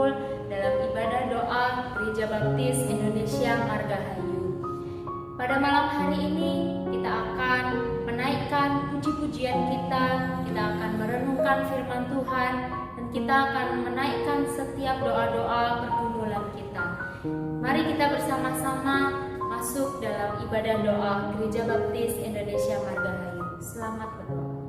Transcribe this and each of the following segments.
berkumpul dalam ibadah doa Gereja Baptis Indonesia Margahayu. Pada malam hari ini kita akan menaikkan puji-pujian kita akan merenungkan firman Tuhan, dan kita akan menaikkan setiap doa-doa pergumulan kita. Mari kita bersama-sama masuk dalam ibadah doa Gereja Baptis Indonesia Margahayu. Selamat berdoa.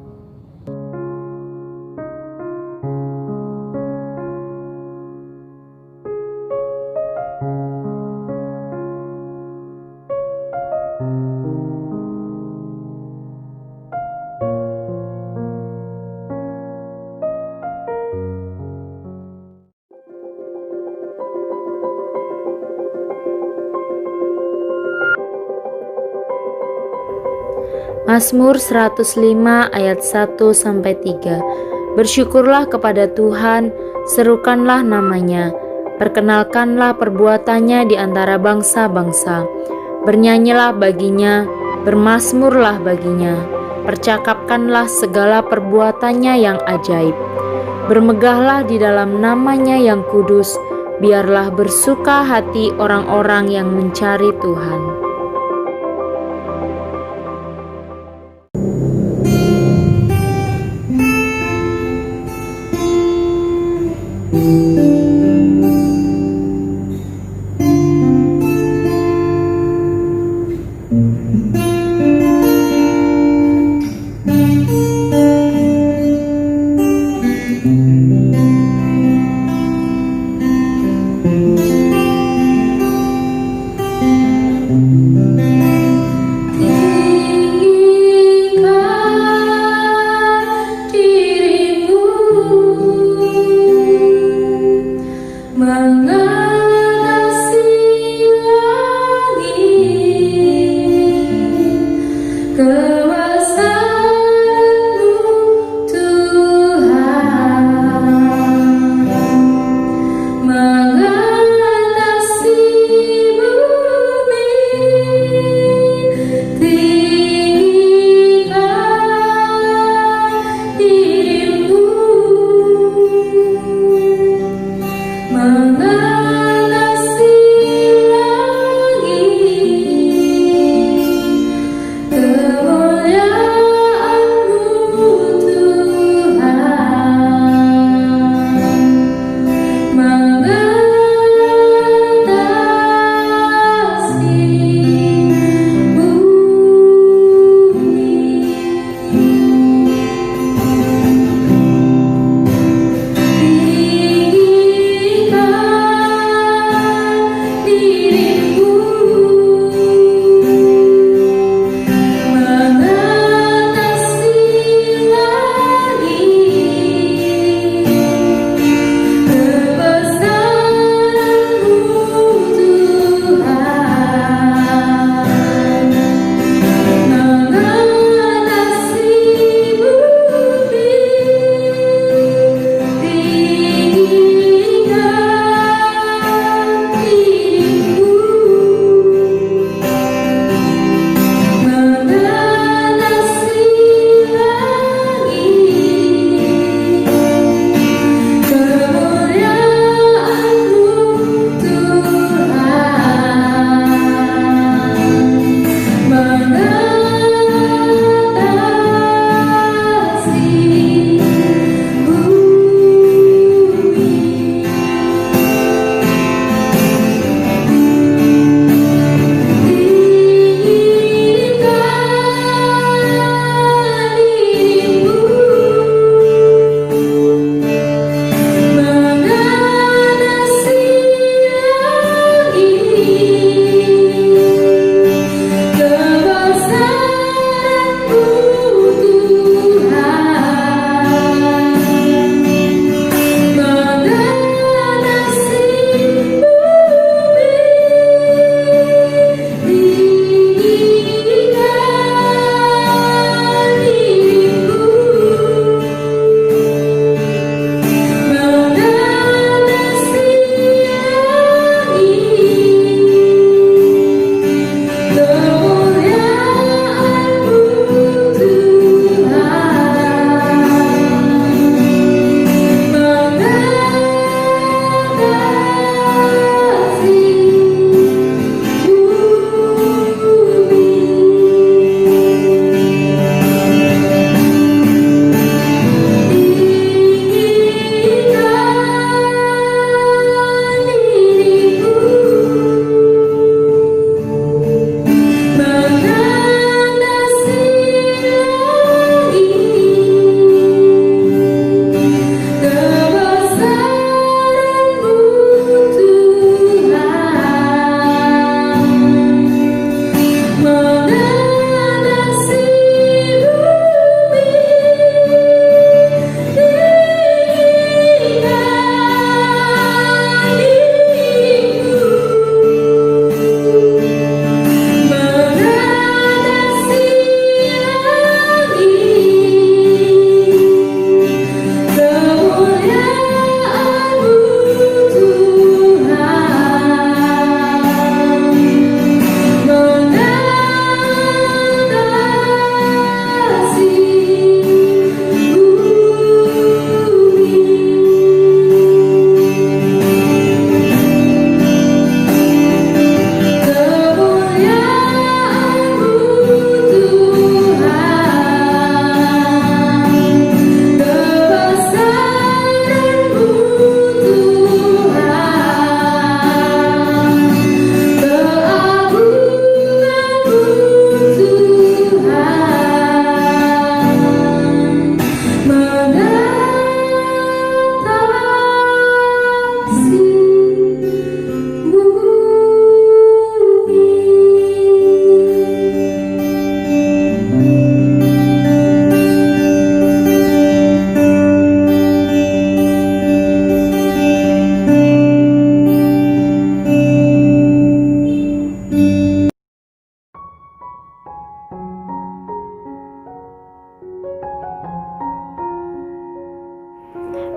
Mazmur 105 ayat 1-3. Bersyukurlah kepada Tuhan, serukanlah namanya, perkenalkanlah perbuatannya di antara bangsa-bangsa. Bernyanyilah baginya, bermazmurlah baginya, percakapkanlah segala perbuatannya yang ajaib. Bermegahlah di dalam namanya yang kudus, biarlah bersuka hati orang-orang yang mencari Tuhan.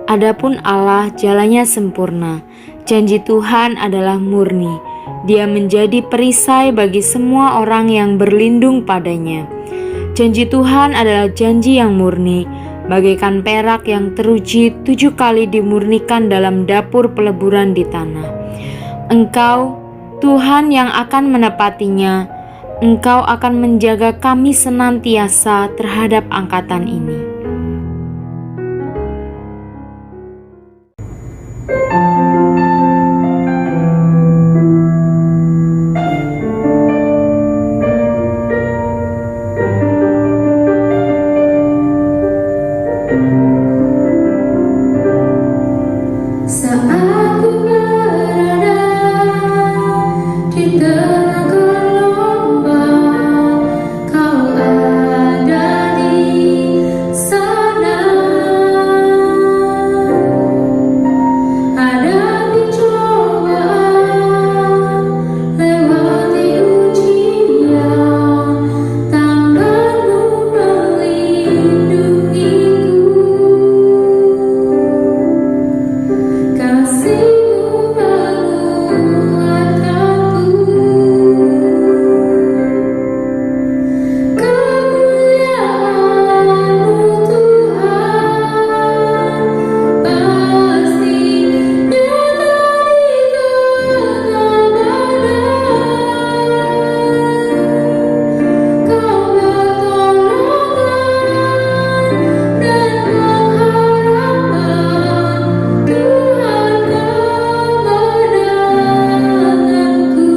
Adapun Allah jalannya sempurna. Janji Tuhan adalah murni. Dia menjadi perisai bagi semua orang yang berlindung padanya. Janji Tuhan adalah janji yang murni, bagaikan perak yang teruji 7 kali dimurnikan dalam dapur peleburan di tanah. Engkau, Tuhan yang akan menepatinya, Engkau akan menjaga kami senantiasa terhadap angkatan ini. Saat ku berada di tengah gelombang, Kau ada di sana. Hadapi cobaan, lewati ujian, tanganmu melindungiku. Kasih-Mu menguatkanku. Kemuliaan-Mu Tuhan pasti nyata di tengah badai. Kau pertolongan dan pengharapan, Tuhan kemenanganku.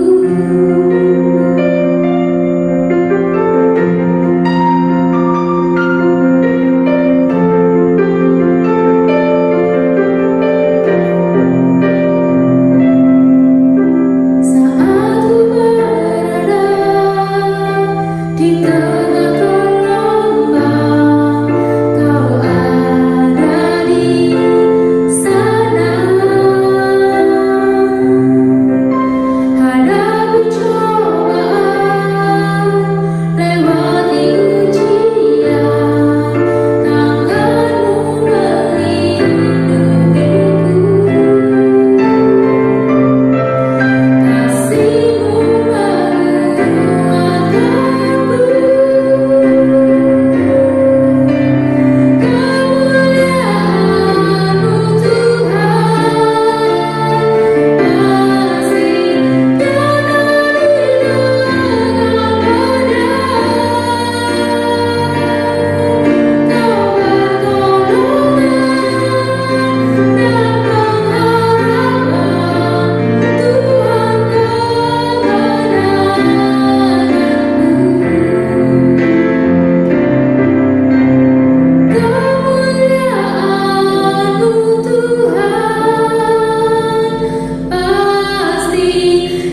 Saat ku berada di tengah gelombang, Kau ada di sana. Hadapi cobaan, lewati ujian, tanganmu melindungiku. Kasih-Mu menguatkanku. Kemuliaan-Mu Tuhan pasti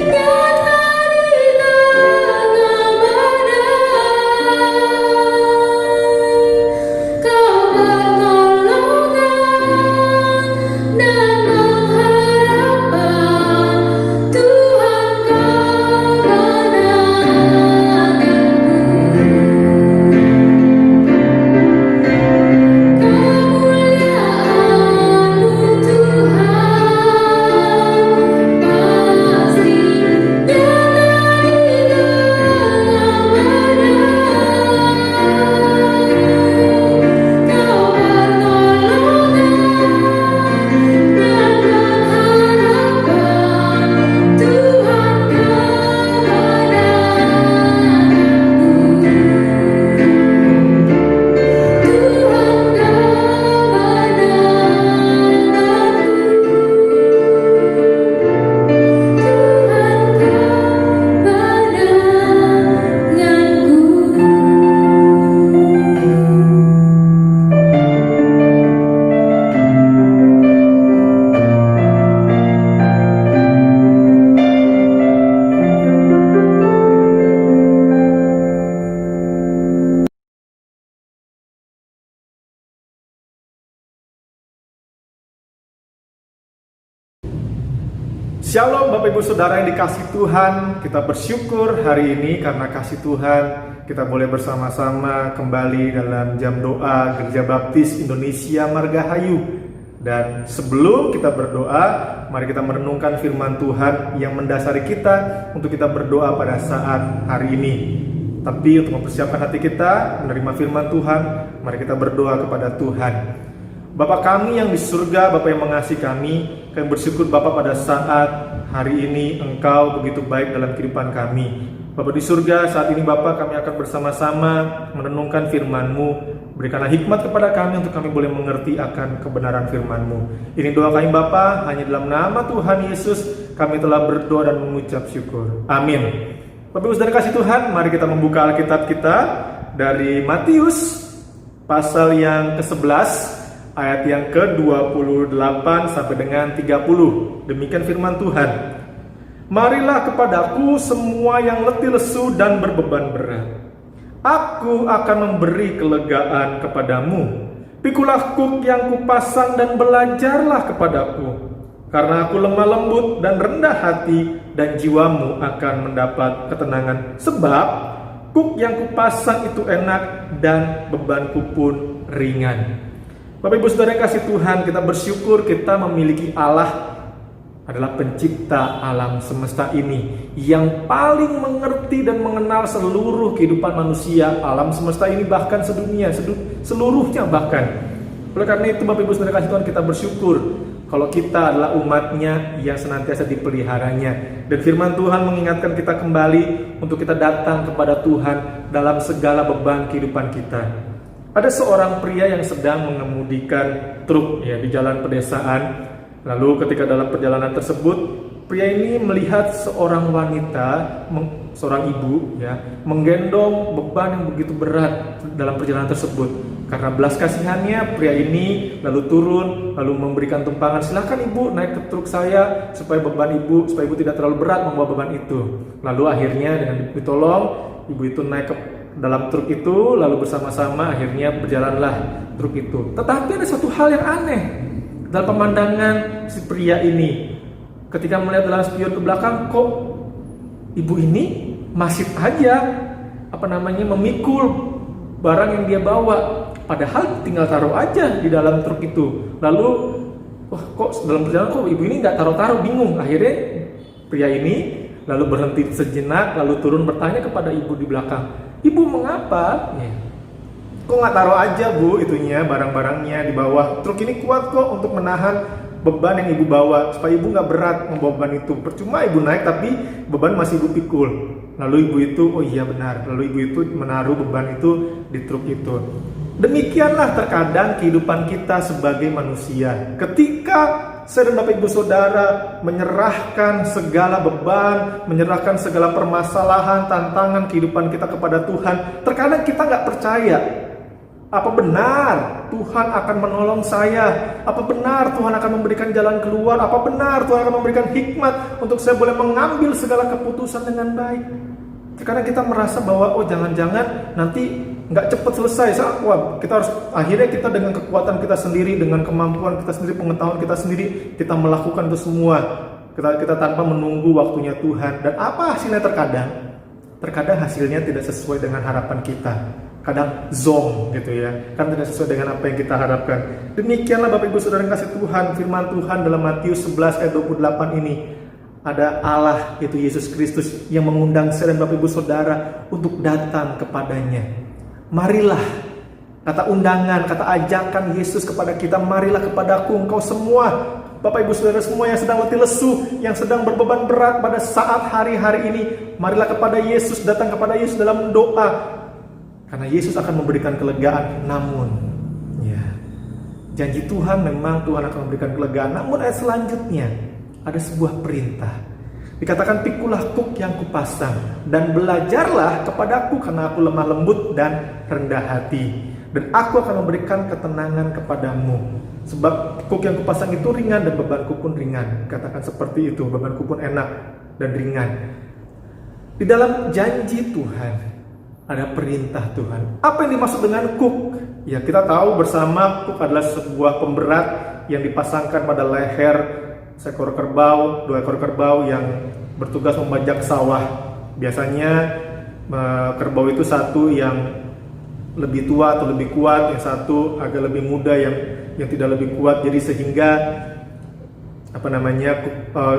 nyata di tengah badai. Kau pertolongan dan pengharapan, Tuhan kemenanganku. Kemuliaan-Mu Shalom Bapak Ibu Saudara yang dikasihi Tuhan, kita bersyukur hari ini karena kasih Tuhan kita boleh bersama-sama kembali dalam jam doa Gereja Baptis Indonesia Margahayu. Dan sebelum kita berdoa, mari kita merenungkan firman Tuhan yang mendasari kita untuk kita berdoa pada saat hari ini. Tapi untuk mempersiapkan hati kita menerima firman Tuhan, mari kita berdoa kepada Tuhan. Bapa kami yang di surga, Bapa yang mengasihi kami bersyukur Bapa pada saat hari ini Engkau begitu baik dalam kehidupan kami. Bapa di surga, saat ini Bapa kami akan bersama-sama merenungkan firman-Mu. Berikanlah hikmat kepada kami untuk kami boleh mengerti akan kebenaran firman-Mu. Ini doa kami Bapa, hanya dalam nama Tuhan Yesus kami telah berdoa dan mengucap syukur. Amin. Bapak Ibu Saudara kasih Tuhan, mari kita membuka Alkitab kita dari Matius pasal yang ke-11 ayat yang ke-28 sampai dengan 30. Demikian firman Tuhan. Marilah kepadaku semua yang letih lesu dan berbeban berat. Aku akan memberi kelegaan kepadamu. Pikulah kuk yang kupasang dan belajarlah kepadaku. Karena aku lemah lembut dan rendah hati, dan jiwamu akan mendapat ketenangan. Sebab kuk yang kupasang itu enak dan bebanku pun ringan. Bapak Ibu Saudara yang kasih Tuhan, kita bersyukur kita memiliki Allah adalah pencipta alam semesta ini yang paling mengerti dan mengenal seluruh kehidupan manusia, alam semesta ini bahkan sedunia, seluruhnya bahkan. Oleh karena itu Bapak Ibu Saudara kasih Tuhan, kita bersyukur kalau kita adalah umatnya yang senantiasa dipeliharanya. Dan firman Tuhan mengingatkan kita kembali untuk kita datang kepada Tuhan dalam segala beban kehidupan kita. Ada seorang pria yang sedang mengemudikan truk di jalan pedesaan. Lalu ketika dalam perjalanan tersebut, pria ini melihat seorang wanita, seorang ibu menggendong beban yang begitu berat dalam perjalanan tersebut. Karena belas kasihannya, pria ini lalu turun, lalu memberikan tumpangan, silakan ibu naik ke truk saya supaya ibu tidak terlalu berat membawa beban itu. Lalu akhirnya dengan ditolong, ibu itu naik ke dalam truk itu, lalu bersama-sama akhirnya berjalanlah truk itu. Tetapi ada satu hal yang aneh dalam pemandangan si pria ini. Ketika melihat dalam spion ke belakang, kok ibu ini masih aja memikul barang yang dia bawa. Padahal tinggal taruh aja di dalam truk itu. Lalu, kok dalam perjalanan kok ibu ini nggak taruh-taruh, bingung. Akhirnya pria ini lalu berhenti sejenak, lalu turun bertanya kepada ibu di belakang, ibu mengapa? Kok nggak taruh aja bu itunya barang-barangnya di bawah? Truk ini kuat kok untuk menahan beban yang ibu bawa, supaya ibu nggak berat membawa beban itu. Percuma ibu naik tapi beban masih ibu pikul. Lalu ibu itu, oh iya benar. Lalu ibu itu menaruh beban itu di truk itu. Demikianlah terkadang kehidupan kita sebagai manusia. Ketika saya dan Bapak Ibu Saudara menyerahkan segala beban, menyerahkan segala permasalahan, tantangan kehidupan kita kepada Tuhan, terkadang kita nggak percaya. Apa benar Tuhan akan menolong saya? Apa benar Tuhan akan memberikan jalan keluar? Apa benar Tuhan akan memberikan hikmat untuk saya boleh mengambil segala keputusan dengan baik? Terkadang kita merasa bahwa jangan-jangan nanti nggak cepat selesai. Kita harus akhirnya kita dengan kekuatan kita sendiri, dengan kemampuan kita sendiri, pengetahuan kita sendiri, kita melakukan itu semua. Kita tanpa menunggu waktunya Tuhan. Dan apa hasilnya terkadang? Terkadang hasilnya tidak sesuai dengan harapan kita. Kadang zong kan tidak sesuai dengan apa yang kita harapkan. Demikianlah Bapak Ibu Saudara yang kasih Tuhan, firman Tuhan dalam Matius 11 ayat 28 ini. Ada Allah, yaitu Yesus Kristus, yang mengundang saya dan Bapak Ibu Saudara untuk datang kepadanya. Marilah, kata undangan, kata ajakan Yesus kepada kita, marilah kepadaku engkau semua, Bapak Ibu Saudara semua yang sedang letih lesu, yang sedang berbeban berat pada saat hari-hari ini. Marilah kepada Yesus, datang kepada Yesus dalam doa. Karena Yesus akan memberikan kelegaan. Namun, janji Tuhan memang Tuhan akan memberikan kelegaan. Namun ayat selanjutnya ada sebuah perintah. Dikatakan, pikulah kuk yang kupasang dan belajarlah kepadaku, karena aku lemah lembut dan rendah hati, dan aku akan memberikan ketenangan kepadamu. Sebab kuk yang kupasang itu ringan dan bebanku pun ringan. Katakan seperti itu, bebanku pun enak dan ringan. Di dalam janji Tuhan ada perintah Tuhan. Apa yang dimaksud dengan kuk? Ya, kita tahu bersama kuk adalah sebuah pemberat yang dipasangkan pada leher seekor kerbau, 2 ekor kerbau yang bertugas membajak sawah. Biasanya kerbau itu satu yang lebih tua atau lebih kuat, yang satu agak lebih muda yang yang tidak lebih kuat. Jadi sehingga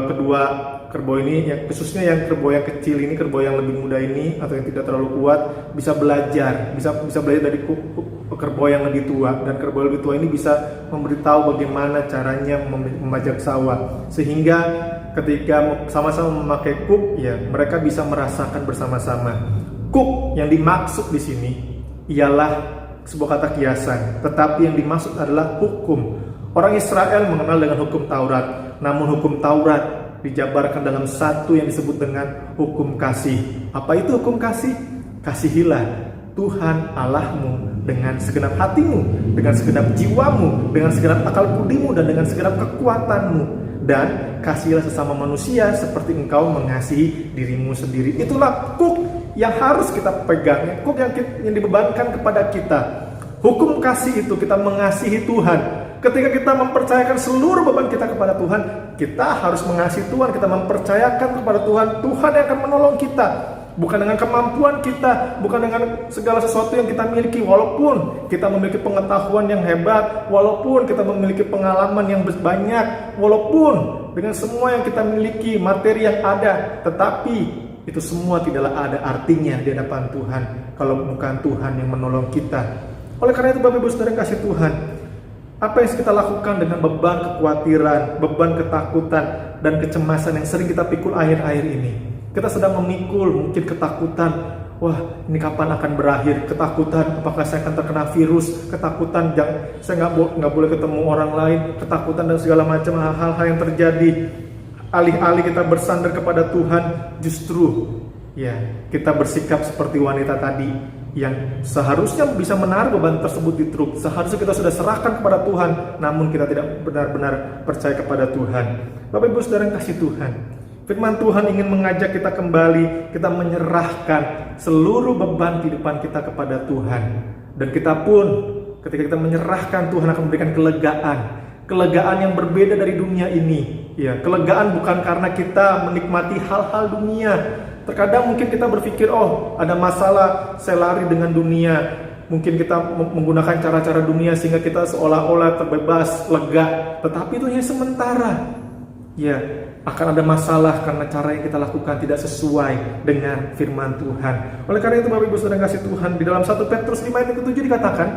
kedua kerbau ini, khususnya yang kerbau yang kecil ini, kerbau yang lebih muda ini atau yang tidak terlalu kuat, bisa belajar dari kerbau yang lebih tua, dan kerbau yang lebih tua ini bisa memberitahu bagaimana caranya membajak sawah, sehingga ketika sama-sama memakai kuk, ya mereka bisa merasakan bersama-sama. Kuk yang dimaksud di sini ialah sebuah kata kiasan, tetapi yang dimaksud adalah hukum. Orang Israel mengenal dengan hukum Taurat, namun hukum Taurat dijabarkan dalam satu yang disebut dengan hukum kasih. Apa itu hukum kasih? Kasihilah Tuhan Allahmu dengan segenap hatimu, dengan segenap jiwamu, dengan segenap akal budimu, dan dengan segenap kekuatanmu. Dan kasihilah sesama manusia seperti engkau mengasihi dirimu sendiri. Itulah kuk yang harus kita pegang, kuk yang dibebankan kepada kita. Hukum kasih itu kita mengasihi Tuhan. Ketika kita mempercayakan seluruh beban kita kepada Tuhan, kita harus mengasihi Tuhan, kita mempercayakan kepada Tuhan, Tuhan yang akan menolong kita. Bukan dengan kemampuan kita, bukan dengan segala sesuatu yang kita miliki, walaupun kita memiliki pengetahuan yang hebat, walaupun kita memiliki pengalaman yang banyak, walaupun dengan semua yang kita miliki, materi yang ada, tetapi itu semua tidaklah ada artinya di hadapan Tuhan kalau bukan Tuhan yang menolong kita. Oleh karena itu Bapak Ibu Saudara yang kasih Tuhan, apa yang kita lakukan dengan beban kekhawatiran, beban ketakutan, dan kecemasan yang sering kita pikul akhir-akhir ini? Kita sedang memikul mungkin ketakutan, wah ini kapan akan berakhir? Ketakutan apakah saya akan terkena virus? Ketakutan saya nggak boleh ketemu orang lain? Ketakutan dan segala macam hal-hal yang terjadi. Alih-alih kita bersandar kepada Tuhan, justru ya kita bersikap seperti wanita tadi yang seharusnya bisa menaruh beban tersebut di truk. Seharusnya kita sudah serahkan kepada Tuhan, namun kita tidak benar-benar percaya kepada Tuhan. Bapak Ibu Saudara yang kasih Tuhan, firman Tuhan ingin mengajak kita kembali, kita menyerahkan seluruh beban kehidupan kita kepada Tuhan. Dan kita pun ketika kita menyerahkan, Tuhan akan memberikan kelegaan yang berbeda dari dunia ini. Ya, kelegaan bukan karena kita menikmati hal-hal dunia. Terkadang mungkin kita berpikir, oh ada masalah, saya lari dengan dunia. Mungkin kita menggunakan cara-cara dunia sehingga kita seolah-olah terbebas, lega. Tetapi itu hanya sementara. Ya, akan ada masalah karena cara yang kita lakukan tidak sesuai dengan firman Tuhan. Oleh karena itu Bapak Ibu Saudara kasih Tuhan, di dalam 1 Petrus 5 ayat 7 dikatakan,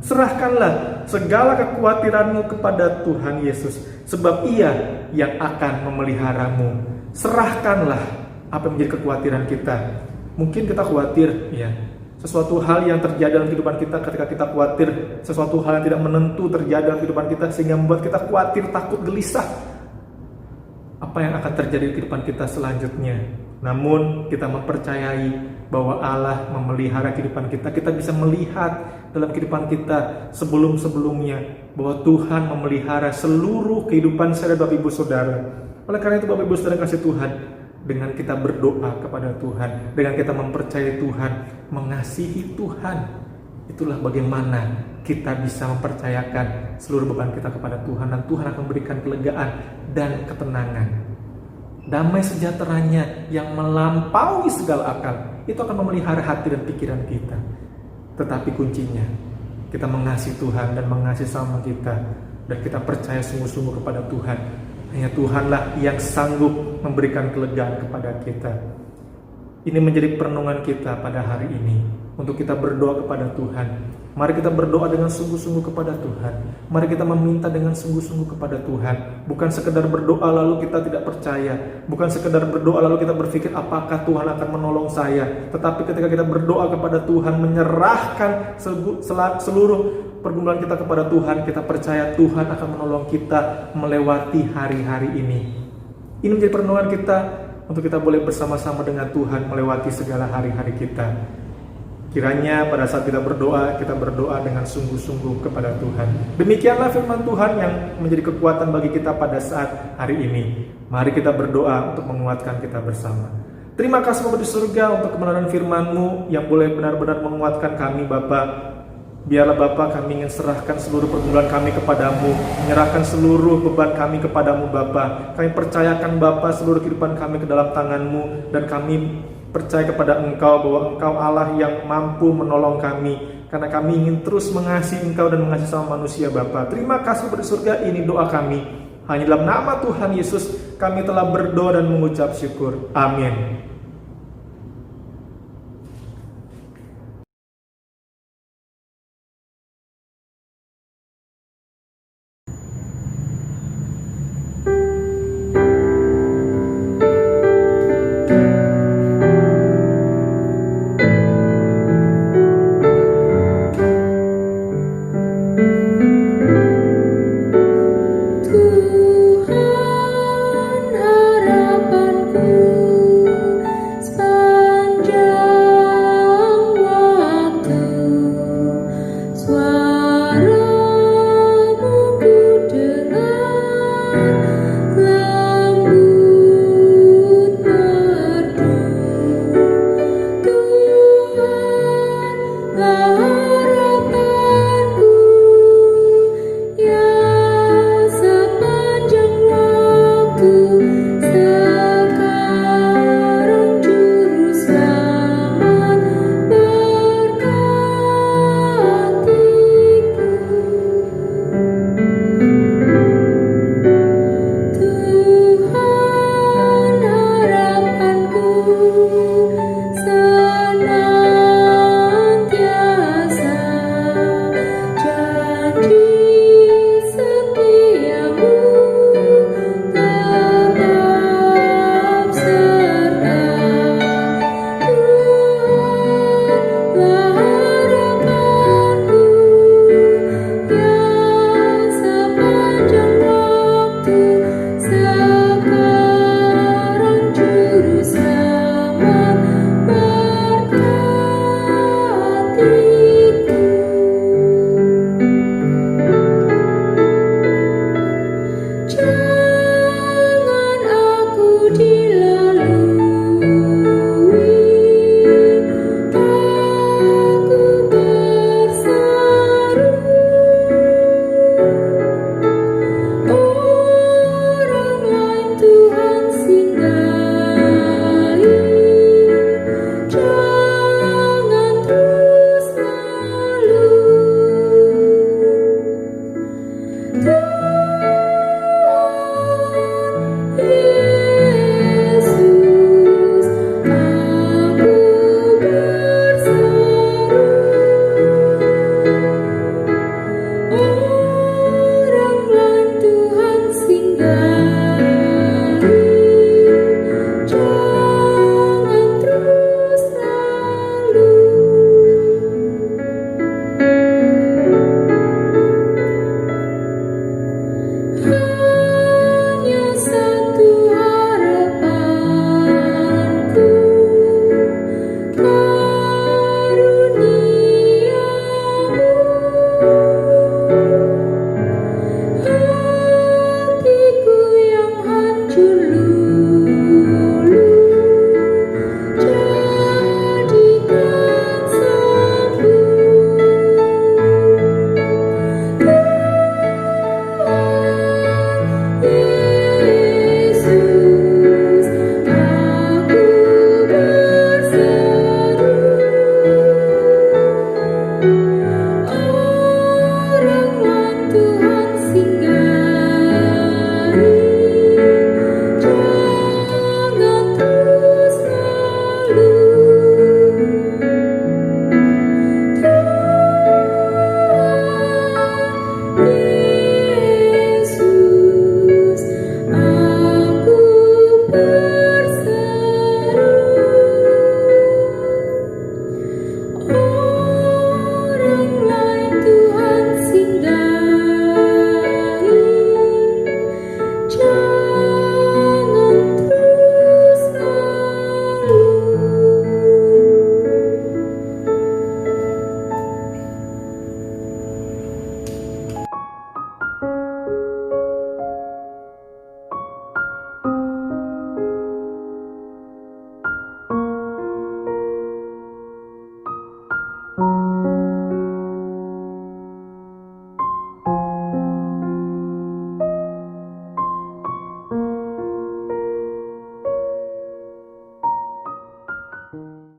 serahkanlah segala kekhawatiranmu kepada Tuhan Yesus, sebab Ia yang akan memeliharamu. Serahkanlah apa yang menjadi kekhawatiran kita. Mungkin kita khawatir, ya, sesuatu hal yang terjadi dalam kehidupan kita. Ketika kita khawatir, sesuatu hal yang tidak menentu terjadi dalam kehidupan kita, sehingga membuat kita khawatir, takut, gelisah. Apa yang akan terjadi di kehidupan kita selanjutnya? Namun kita mempercayai bahwa Allah memelihara kehidupan kita. Kita bisa melihat dalam kehidupan kita sebelum-sebelumnya bahwa Tuhan memelihara seluruh kehidupan saya dan Bapak Ibu Saudara. Oleh karena itu Bapak Ibu Saudara kasih Tuhan, dengan kita berdoa kepada Tuhan, dengan kita mempercayai Tuhan, mengasihi Tuhan, itulah bagaimana kita bisa mempercayakan seluruh beban kita kepada Tuhan, dan Tuhan akan memberikan kelegaan dan ketenangan. Damai sejahteranya yang melampaui segala akal, itu akan memelihara hati dan pikiran kita. Tetapi kuncinya, kita mengasihi Tuhan dan mengasihi sama kita, dan kita percaya sungguh-sungguh kepada Tuhan. Hanya Tuhanlah yang sanggup memberikan kelegaan kepada kita. Ini menjadi perenungan kita pada hari ini, untuk kita berdoa kepada Tuhan. Mari kita berdoa dengan sungguh-sungguh kepada Tuhan. Mari kita meminta dengan sungguh-sungguh kepada Tuhan. Bukan sekedar berdoa lalu kita tidak percaya. Bukan sekedar berdoa lalu kita berpikir apakah Tuhan akan menolong saya. Tetapi ketika kita berdoa kepada Tuhan, menyerahkan seluruh pergumulan kita kepada Tuhan, kita percaya Tuhan akan menolong kita melewati hari-hari ini. Ini menjadi perenungan kita untuk kita boleh bersama-sama dengan Tuhan melewati segala hari-hari kita. Kiranya pada saat kita berdoa dengan sungguh-sungguh kepada Tuhan. Demikianlah firman Tuhan yang menjadi kekuatan bagi kita pada saat hari ini. Mari kita berdoa untuk menguatkan kita bersama. Terima kasih Bapa di surga untuk kebenaran firman-Mu yang boleh benar-benar menguatkan kami Bapa. Biarlah Bapa, kami ingin serahkan seluruh pergumulan kami kepadamu, menyerahkan seluruh beban kami kepadamu Bapa. Kami percayakan Bapa seluruh kehidupan kami ke dalam tangan-Mu, dan kami percaya kepada Engkau bahwa Engkau Allah yang mampu menolong kami, karena kami ingin terus mengasihi Engkau dan mengasihi sama manusia Bapa. Terima kasih Bapa di surga, ini doa kami. Hanya dalam nama Tuhan Yesus kami telah berdoa dan mengucap syukur. Amin.